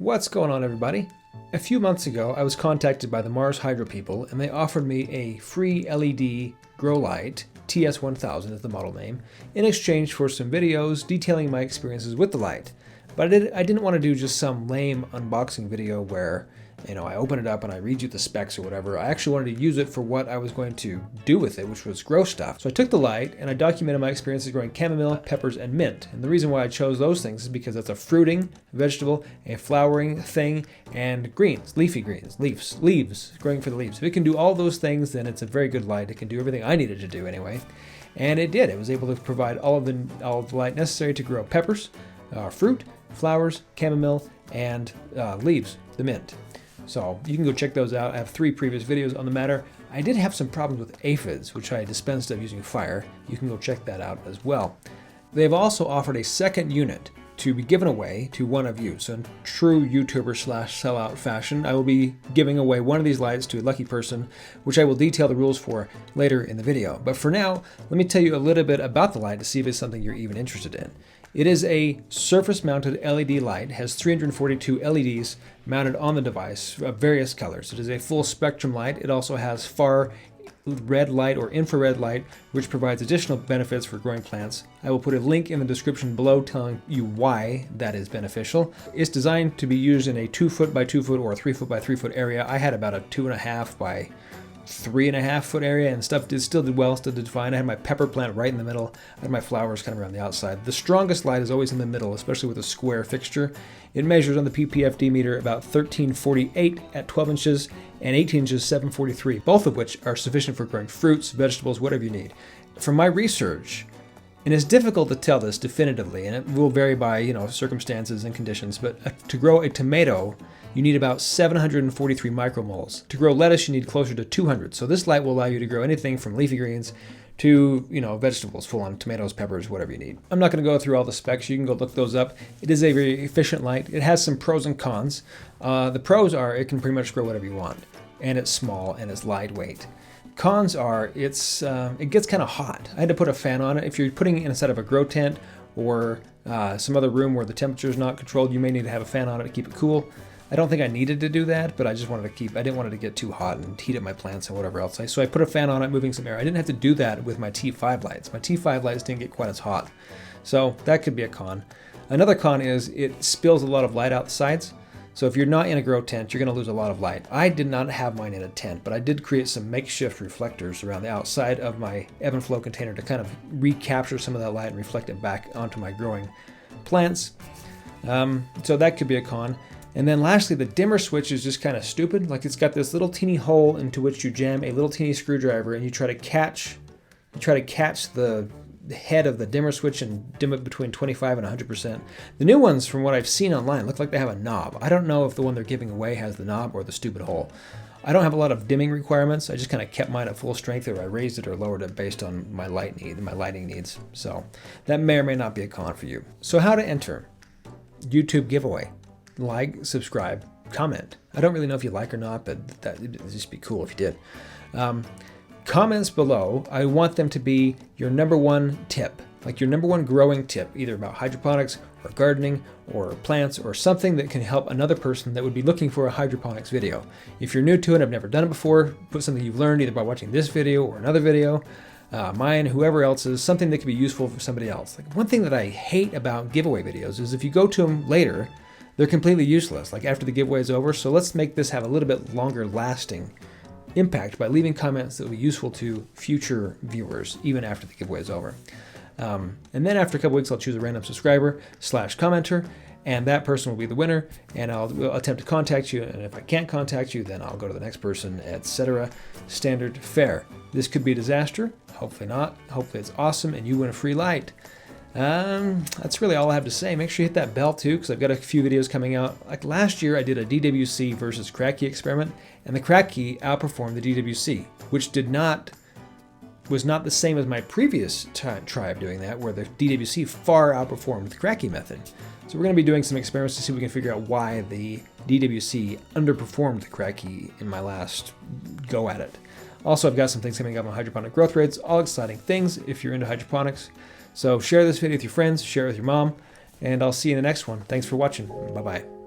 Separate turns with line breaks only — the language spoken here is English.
What's going on, everybody? A few months ago, I was contacted by the Mars Hydro people, and they offered me a free LED grow light, TS1000 is the model name, in exchange for some videos detailing my experiences with the light. But I didn't want to do just some lame unboxing video where, I open it up and I read you the specs or whatever. I actually wanted to use it for what I was going to do with it, which was grow stuff. So I took the light and I documented my experiences growing chamomile, peppers, and mint. And the reason why I chose those things is because it's a fruiting vegetable, a flowering thing, and greens, leafy greens, leaves, growing for the leaves. If it can do all those things, then it's a very good light. It can do everything I needed to do anyway. And it did. It was able to provide all of the light necessary to grow peppers, fruit, flowers, chamomile, and leaves, the mint. So you can go check those out. I have 3 previous videos on the matter. I did have some problems with aphids, which I dispensed of using fire. You can go check that out as well. They've also offered a second unit to be given away to one of you. So in true YouTuber/sellout fashion, I will be giving away one of these lights to a lucky person, which I will detail the rules for later in the video. But for now, let me tell you a little bit about the light to see if it's something you're even interested in. It is a surface-mounted LED light, has 342 LEDs mounted on the device of various colors. It is a full spectrum light. It also has far red light or infrared light, which provides additional benefits for growing plants. I will put a link in the description below telling you why that is beneficial. It's designed to be used in a 2 foot by 2 foot or 3 foot by 3 foot area. I had about a 2.5 by 3.5 foot area, and stuff still did well, still did fine. I had my pepper plant right in the middle. I had my flowers kind of around the outside. The strongest light is always in the middle, especially with a square fixture. It measures on the PPFD meter about 1348 at 12 inches and 18 inches 743, both of which are sufficient for growing fruits, vegetables, whatever you need. From my research, and it's difficult to tell this definitively, and it will vary by circumstances and conditions, but to grow a tomato, you need about 743 micromoles. To grow lettuce, you need closer to 200. So this light will allow you to grow anything from leafy greens to, vegetables, full-on tomatoes, peppers, whatever you need. I'm not going to go through all the specs. You can go look those up. It is a very efficient light. It has some pros and cons. The pros are it can pretty much grow whatever you want, and it's small and it's lightweight. Cons are it gets kind of hot. I had to put a fan on it. If you're putting it inside of a grow tent or some other room where the temperature is not controlled, you may need to have a fan on it to keep it cool. I don't think I needed to do that, but I just wanted to I didn't want it to get too hot and heat up my plants and whatever else. So I put a fan on it, moving some air. I didn't have to do that with my T5 lights. My T5 lights didn't get quite as hot. So that could be a con. Another con is it spills a lot of light out the sides. So if you're not in a grow tent, you're going to lose a lot of light. I did not have mine in a tent, but I did create some makeshift reflectors around the outside of my ebb and flow container to kind of recapture some of that light and reflect it back onto my growing plants. So that could be a con. And then lastly, the dimmer switch is just kind of stupid. Like, it's got this little teeny hole into which you jam a little teeny screwdriver, and you try to catch the head of the dimmer switch and dim it between 25 and 100%. The new ones, from what I've seen online, look like they have a knob. I don't know if the one they're giving away has the knob or the stupid hole. I don't have a lot of dimming requirements. I just kind of kept mine at full strength, or I raised it or lowered it based on my lighting needs. So that may or may not be a con for you. So how to enter? YouTube giveaway. Like, subscribe, comment. I don't really know if you like or not, but it'd just be cool if you did. Comments below, I want them to be your number one tip, like your number one growing tip, either about hydroponics or gardening or plants or something that can help another person that would be looking for a hydroponics video. If you're new to it, I've never done it before, put something you've learned either by watching this video or another video, mine, whoever else's, something that could be useful for somebody else. Like, one thing that I hate about giveaway videos is if you go to them later, they're completely useless, like after the giveaway is over. So let's make this have a little bit longer lasting impact by leaving comments that will be useful to future viewers, even after the giveaway is over. And then after a couple weeks, I'll choose a random subscriber/commenter, and that person will be the winner, and I'll attempt to contact you. And if I can't contact you, then I'll go to the next person, etc. Standard fare. This could be a disaster. Hopefully not. Hopefully it's awesome and you win a free light. That's really all I have to say. Make sure you hit that bell too, because I've got a few videos coming out. Like last year, I did a DWC versus crack key experiment, and the crack key outperformed the DWC, which was not the same as my previous try of doing that, where the DWC far outperformed the crack key method. So we're going to be doing some experiments to see if we can figure out why the DWC underperformed the crack key in my last go at it. Also, I've got some things coming up on hydroponic growth rates, all exciting things if you're into hydroponics. So share this video with your friends, share it with your mom, and I'll see you in the next one. Thanks for watching. Bye-bye.